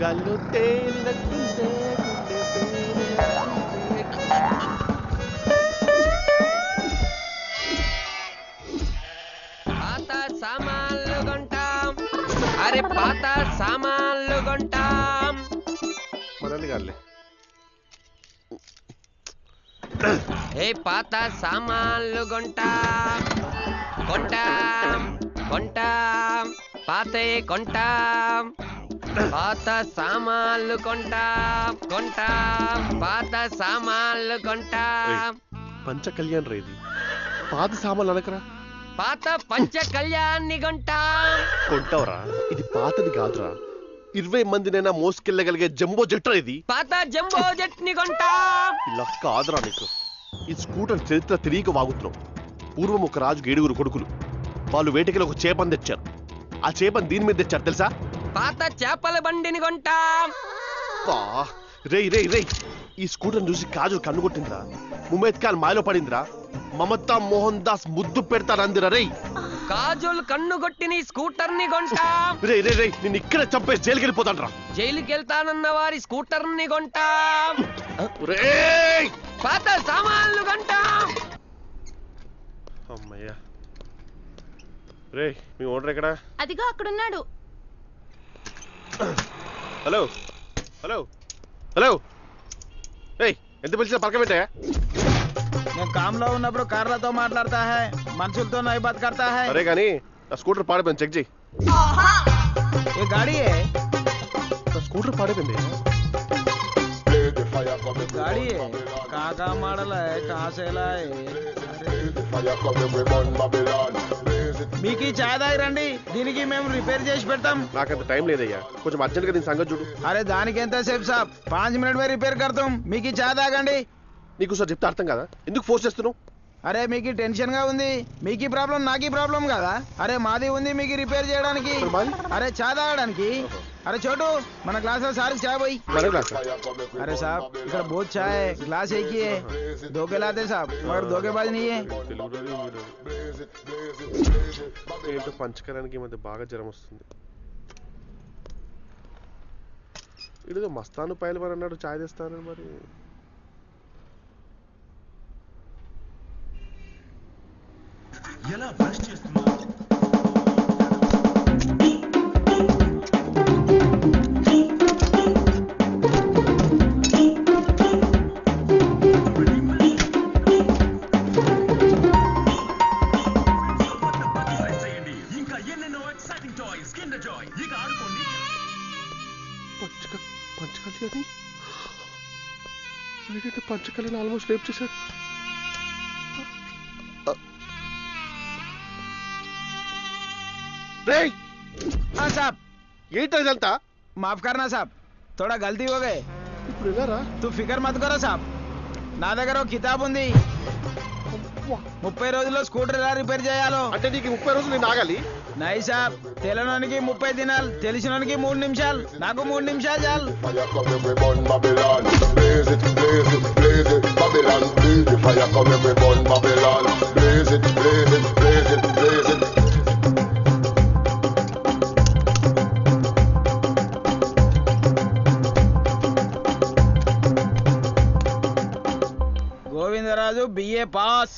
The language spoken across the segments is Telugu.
గాల్లో తేలినట్టుందే పాత సామాన్లు కొంటాం, అరే పాత సామాన్లు కొంటాం. మనల్ని కాదులే. ఏ పాత సామాన్లు కొంటాం కొంటాం కొంటాం, పాతే కొంటాం, పాత సామాన్లు కొంటాం కొంటాం, పాత సామాన్లు కొంటాం. పంచ కళ్యాణ్ రేది పాత సామాన్లు అనకరా, పాత పంచ కళ్యాణ్ని కొంటాం. కొంటావురా, ఇది పాతది కాదురా, 20 మందినైనా మోసుకెళ్ళగలిగే జంబో జెట్రా ఇది. పాత జంబో జెట్ ని కొంటాం. ఇలా కాదురా నీకు, ఈ స్కూటర్ చరిత్ర తిరిగి వాగుతున్నావు. పూర్వం ఒక రాజుకి 7 కొడుకులు. వాళ్ళు వేటకిలో ఒక చేపని తెచ్చారు. ఆ చేపని దీని మీద తెచ్చారు తెలుసా? పాత చేపల బండిని కొంటాం. రేయ్ రేయ్ రేయ్, ఈ స్కూటర్ చూసి కాజు కన్ను కొట్టిందిరా, ముమేద్ ఖాన్ మాయలో పడిందిరా, మమతా మోహన్ దాస్ ముద్దు పెడతారందిరా. రేయ్ కాజుల్ కన్ను కొట్టిన స్కూటర్ ని కొంటాం. రేయ్ రేయ్ రేయ్, నేను ఇక్కడే చంపేసి జైలుకి వెళ్ళిపోతాను. జైలుకి వెళ్తానన్న వారి స్కూటర్ ని కొంటాం. రేయ్ పాత సామాన్లు కొంటాం. అమ్మయ్యా. రేయ్ మీ ఓనర్ ఎక్కడా? అదిగో అక్కడున్నాడు. Hello hello hello. రేయ్ ఎంత పిలిచినా పలక పెట్టా? నేను కామ్లో ఉన్నప్పుడు కార్లతో మాట్లాడతా హై, మనుషులతో నై బాత్ కర్తా హై. అరే కానీ నా స్కూటర్ పాడైపోయింది, చెక్ చేయి. ఏ గాడి హై? నా స్కూటర్ పాడైపోయింది. गाड़ी है कहाँ मॉडल है, कहाँ से लाए? మీకు చాయ్ తాగిరండి, దీనికి మేము రిపేర్ చేసి పెడతాం. నాకంత టైం లేదయ్యా, కొంచెం అర్జెంట్గా దీని సంగతి చూడు. అరే దానికి ఎంత సేపు సాబ్, 5 మినిట్ మే రిపేర్ కడతాం. మీకు చాయ్ తాగండి. నీకు సార్ చెప్తే అర్థం కదా, ఎందుకు ఫోర్స్ చేస్తున్నావు? అరే మీకు టెన్షన్ గా ఉంది, మీకు ప్రాబ్లం నాకీ ప్రాబ్లం కదా. అరే మాది ఉంది మీకు రిపేర్ చేయడానికి, అరే చాయ్ తాగడానికి. అరే చోటు మన గ్లాస్ లో సార్ చాయ్ పోయి. अरे साहब इधर बहुत चाय है, ग्लास एक ही है, धोखे लाते साहब, मगर धोखेबाज नहीं है. ఏంటో పంచకరానికి ఈ మధ్య బాగా జ్వరం వస్తుంది. ఇదిగో మస్తాను పైలవాన్ అన్నాడు చాయ్ తెస్తానని, మరి ఎలా బ్రష్ చేస్తున్నా? ఇంకా ఎన్నెన్నో ఎక్సైటింగ్ టాయ్స్ కిండర్ జాయ్, ఇక ఆడుకోండి. పంచకళ్యాణి వీడైతే పంచకళ్యాణి ఆల్మోస్ట్ రేప్ చేశాడు. हाँ साहब ఏంటో ఇదంతా? माफ करना साहब, थोड़ा गलती हो गए. ఇప్పుడు వెళ్ళారా? तू फिकर मत करो साहब, నా దగ్గర ఒక కితాబ్ ఉంది. 30 రోజుల్లో స్కూటర్ ఎలా రిపేర్ చేయాలో. అంటే నీకు 30 రోజులు నేను ఆగాలి? నై సాబ్, తెలియనోనికి 30 దినాలు, తెలిసినోనికి 3 నిమిషాలు, నాకు 3 నిమిషాలు చాలు. Govindaraju BA pass.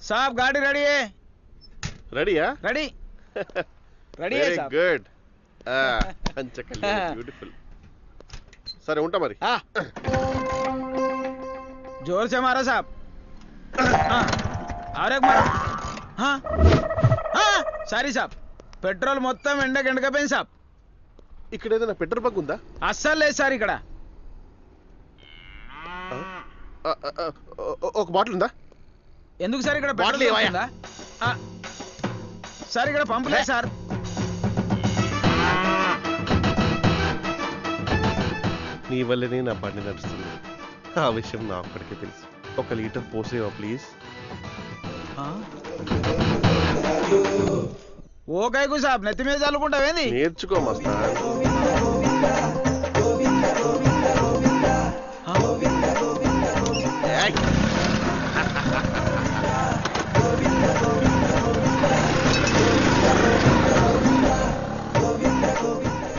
సాబ్ గాడి రెడీ है? రెడీయా? Ready ready very good. Panchakalyani beautiful. సరే ఉంటా మరి. जोर से मारो साहब. और एक मारो. हाँ हाँ సారీ సాబ్, పెట్రోల్ మొత్తం ఎండకపోయింది సాబ్. ఇక్కడ ఏదైనా పెట్రోల్ బంక్ ఉందా? అస్సలు లేదు సార్ ఇక్కడ. ఒక బాటిల్ ఉందా? ఎందుకు సార్ ఇక్కడ బాటిల్ పెట్రోల్ ఉందా? సార్ ఇక్కడ పంపు లేదు సార్. నీ వల్లనే నా బండి నడుస్తుంది, ఆ విషయం నా అప్పటికే తెలుసు. 1 లీటర్ పోసేవా ప్లీజ్? ఓ కైకు సాబ్, నెత్తి మీద చల్లుకుంటావేంది? నేర్చుకో మస్తా.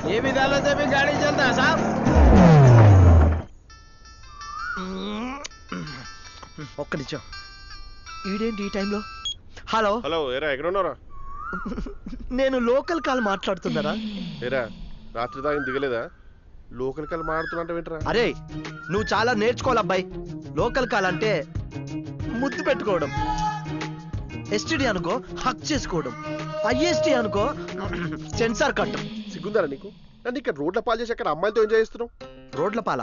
ये विद्यालय से भी गाड़ी चलता है साहब। ఒక్క నిమిషం ఈడేంటి ఈ టైంలో? హలో హలో ఏరా ఎక్కడ ఉన్నారా? నేను లోకల్ కాల్ మాట్లాడుతున్నారా? ఏరా రాత్రి దాకా దిగలేదా? లోకల్ కాల్ మాట్లాడుతున్నా ఏంట్రా? అరే నువ్వు చాలా నేర్చుకోవాలి అబ్బాయి. లోకల్ కాల్ అంటే ముద్దు పెట్టుకోవడం, ఎస్టీడీ అనుకో హక్ చేసుకోవడం, ఐఎస్టీ అనుకో సెన్సార్ కట్టం. సిగ్గుందారా నీకు? నన్ను ఇక్కడ రోడ్ల పాలు చేసి అక్కడ అమ్మాయిలతో ఎంజాయ్ చేస్తున్నావు. రోడ్ల పాల?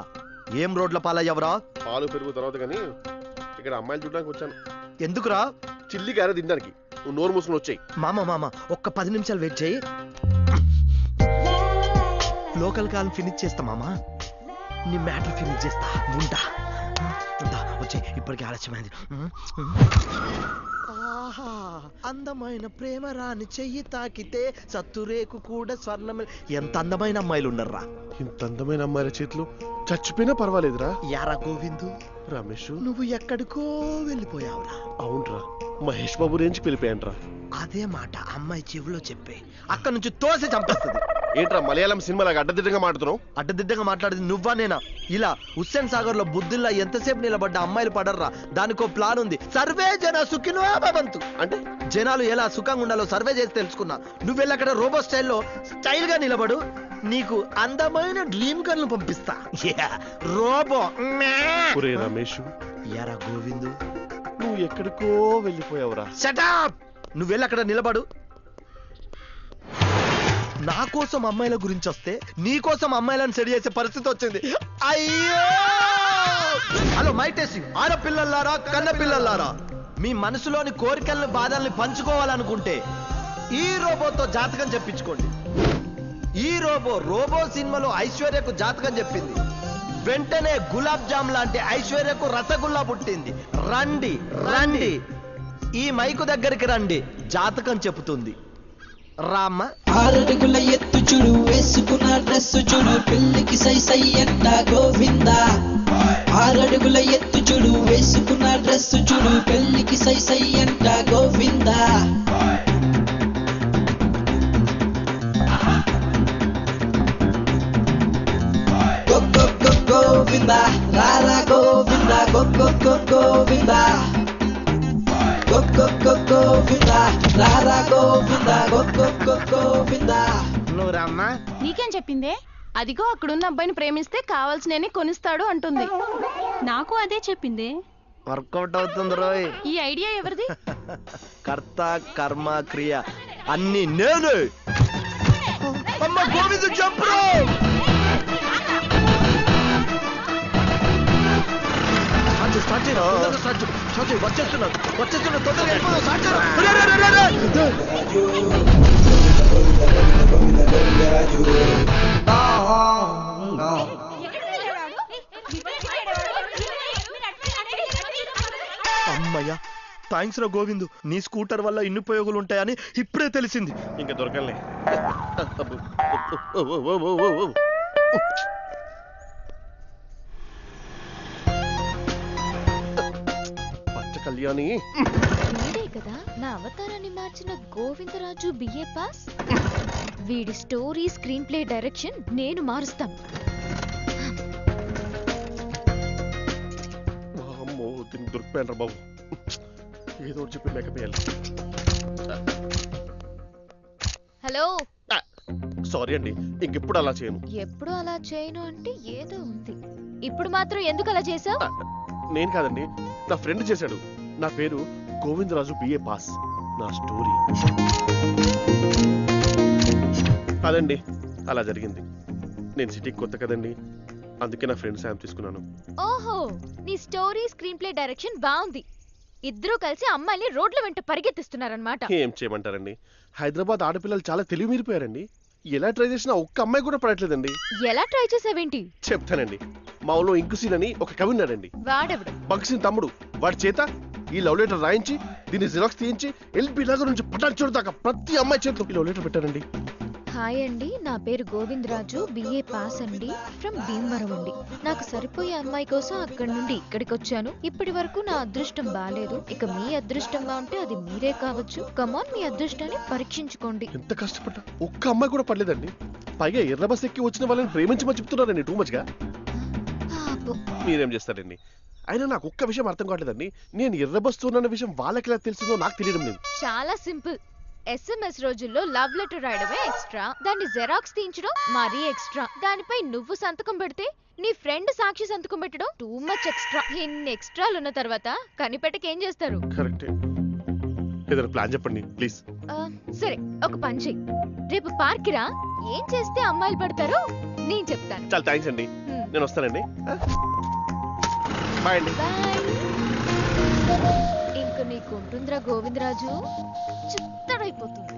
ఏం రోడ్ల పాల ఎవరా? పాలు పెరుగు తర్వాత కానీ ఇక్కడ అమ్మాయిలు చూడడానికి వచ్చాను. ఎందుకురా? చిల్లి గారే తినడానికి. నువ్వు నోరు మూసుకుని వచ్చాయి. మామ ఒక్క 10 నిమిషాలు వెయిట్ చేయి, లోకల్ కాల్ ఫినిష్ చేస్తా మామ. నీ మ్యాటర్ ఫినిష్ చేస్తా. ఉంటా వచ్చే, ఇప్పటికే ఆలస్యమైంది. అందమైన ప్రేమ రాని చెయ్యి తాకితే సత్తురేకు కూడా స్వర్ణమే. ఎంత అందమైన అమ్మాయిలు ఉన్నారా? ఇంత అందమైన అమ్మాయిల చేతిలో చచ్చిపోయినా పర్వాలేదురా. యారా గోవిందు, రమేష్ నువ్వు ఎక్కడికో వెళ్ళిపోయావురా. అవునరా, మహేష్ బాబు రేంజ్కి వెళ్ళిపోయానురా. అదే మాట అమ్మాయి చెవిలో చెప్పే, అక్కడ నుంచి తోసి చంపేస్తుంది. ఏంట్రా మలయాళం సినిమాలాగా అడ్డదిడ్డంగా మాట్లాడుతున్నావు? అడ్డదిడ్డంగా మాట్లాడేది నువ్వా నేనా? ఇలా హుస్సేన్ సాగర్ లో బుద్ధిల్లా ఎంతసేపు నిలబడ్డ అమ్మాయిలు పడర్రా. దానికో ప్లాన్ ఉంది. సర్వే జన సుఖినో భవంతు అంటే జనాలు ఎలా సుఖంగా ఉండాలో సర్వే చేసి తెలుసుకున్నా. నువ్వెళ్ళి అక్కడ రోబో స్టైల్లో స్టైల్ గా నిలబడు, నీకు అందమైన డ్రీమ్ గర్ల్ పంపిస్తా. రోబో. ఒరే రమేష్, యారా గోవిందు, నువ్వు ఎక్కడికో వెళ్ళిపోయావురా. షటప్! నువ్వెళ్ళి అక్కడ నిలబడు. నా కోసం అమ్మాయిల గురించి వస్తే నీ కోసం అమ్మాయిలను సెడి చేసే పరిస్థితి వచ్చింది. అయ్యో! Hello my testing. ఆడపిల్లలారా, కన్న పిల్లలారా, మీ మనసులోని కోరికల్ని బాధల్ని పంచుకోవాలనుకుంటే ఈ రోబోతో జాతకం చెప్పించుకోండి. ఈ రోబో సినిమాలో ఐశ్వర్యకు జాతకం చెప్పింది. వెంటనే గులాబ్ జామ్ లాంటి ఐశ్వర్యకు రసగుల్లా పుట్టింది. రండి రండి, ఈ మైకు దగ్గరికి రండి, జాతకం చెబుతుంది. రామ్మ. 6 అడుగుల ఎత్తు చూడు, వేసుకున్న డ్రెస్ చూడు, పెళ్లికి సై సై అంట గోవిందా. 6 అడుగుల ఎత్తు చూడు, వేసుకున్న డ్రెస్ చూడు, పెళ్లికి సై సై అంట గోవిందా. గోవిందా రారా గోవిందా, గోవిందా గోవిందా రారా గోవిందా, గోవిందా. నువ్వు రామ్మా. నీకేం చెప్పిందే? అదిగో అక్కడున్న అబ్బాయిని ప్రేమిస్తే కావాల్సినవి కొనిస్తాడు అంటుంది. నాకు అదే చెప్పింది. వర్కౌట్ అవుతుంది రోయ్. ఈ ఐడియా ఎవరిది? కర్త కర్మ క్రియ అన్ని నేనే. అమ్మ గోవిందు చంపురు. స్టార్ట్ చేయి, వచ్చేస్తున్నా తొందరగా వెళ్ళిపోదాం. స్టార్ట్ అమ్మయ్యా, థ్యాంక్స్ రా గోవిందు. నీ స్కూటర్ వల్ల ఇన్ని ఉపయోగాలు ఉంటాయని ఇప్పుడే తెలిసింది. ఇంకా దొరకలే. పచ్చ కళ్యాణి వీడే కదా నా అవతారాన్ని మార్చిన గోవిందరాజు బిఏ పాస్. వీడి స్టోరీ స్క్రీన్ ప్లే డైరెక్షన్ నేను మారుస్తాను. అమ్మో, దీన్ని దొరికిపోయాను రా బాబు. ఏదో ఒకటి చెప్పి మేకప్ వేయాలి. హలో. సారీ అండి, ఇంకెప్పుడు అలా చేయను. ఎప్పుడు అలా చేయను అంటే ఏదో ఉంది. ఇప్పుడు మాత్రం ఎందుకు అలా చేసావు? నేను కాదండి, నా ఫ్రెండ్ చేశాడు. నా పేరు గోవిందరాజు బిఏ పాస్. నా స్టోరీ అదండి, అలా జరిగింది. నేను సిటీకి కొత్త కదండి, అందుకే నా ఫ్రెండ్ సాయం తీసుకున్నాను. ఓహో, నీ స్టోరీ స్క్రీన్ ప్లే డైరెక్షన్ బాగుంది. ఇద్దరూ కలిసి అమ్మాయిని రోడ్ల వెంట పరిగెత్తిస్తున్నారన్నమాట. ఏం చేయమంటారండి, హైదరాబాద్ ఆడపిల్లలు చాలా తెలివి మీరిపోయారండి. ఎలా ట్రై చేసినా ఒక్క అమ్మాయి కూడా పడట్లేదండి. ఎలా ట్రై చేసావేంటి? చెప్తానండి. మా ఊళ్ళో ఇంకుసీన్ అని ఒక కవి ఉన్నాడండి. వాడెవడు? భగత్ తమ్ముడు. వాడి చేత ఈ లవ్ లెటర్ రాయించి దీన్ని జిరాక్స్ తీయించి ఎల్పీ నగర్ నుంచి పటాన్ చోటు దాకా ప్రతి అమ్మాయి చేతిలో ఈ లవ్ లెటర్ పెట్టారండి. హాయ్ అండి, నా పేరు గోవిందరాజు, బిఏ పాస్ అండి, ఫ్రమ్ భీమవరం అండి. నాకు సరిపోయే అమ్మాయి కోసం అక్కడి నుండి ఇక్కడికి వచ్చాను. ఇప్పటి వరకు నా అదృష్టం బాలేదు. ఇక మీ అదృష్టంగా ఉంటే అది మీరే కావచ్చు. కమాన్, మీ అదృష్టాన్ని పరీక్షించుకోండి. ఎంత కష్టపడ్డా ఒక్క అమ్మాయి కూడా పడలేదండి. పైగా ఎర్ర బస్ ఎక్కి వచ్చిన వాళ్ళని ప్రేమించమని చెప్తున్నారండి టూ మచ్ గా. మీరేం చేస్తారండి? అయినా నాకు ఒక్క విషయం అర్థం కావట్లేదండి. నేను ఎర్ర బస్ అన్న విషయం వాళ్ళకి ఎలా తెలిసిందో నాకు తెలియడం లేదు. చాలా సింపుల్. SMS రోజుల్లో లవ్ లెటర్ రాయడమే ఎక్స్ట్రా, దాన్ని జెరాక్స్ తీయించడం మరీ ఎక్స్ట్రా, దానిపై నువ్వు సంతకం పెడితే నీ ఫ్రెండ్ సాక్షి సంతకం పెట్టడం టూ మచ్ ఎక్స్ట్రా. ఇన్ని ఎక్స్ట్రాలు ఉన్న తర్వాత కనిపెట్టకి ఏం చేస్తారు? కరెక్టే. ఏదైనా ప్లాన్ చెప్పండి ప్లీజ్. సరే, ఒక పని చెయ్యి. రేపు పార్క్ రా. ఏం చేస్తే అమ్మాయిలు పడతారో నేను చెప్తాను. చాలా థ్యాంక్స్ అండి. నేను వస్తానండి. బాయ్ అండి. ఇంక నీకు ఉంటుందిరా గోవిందరాజు, చిత్తడైపోతుంది.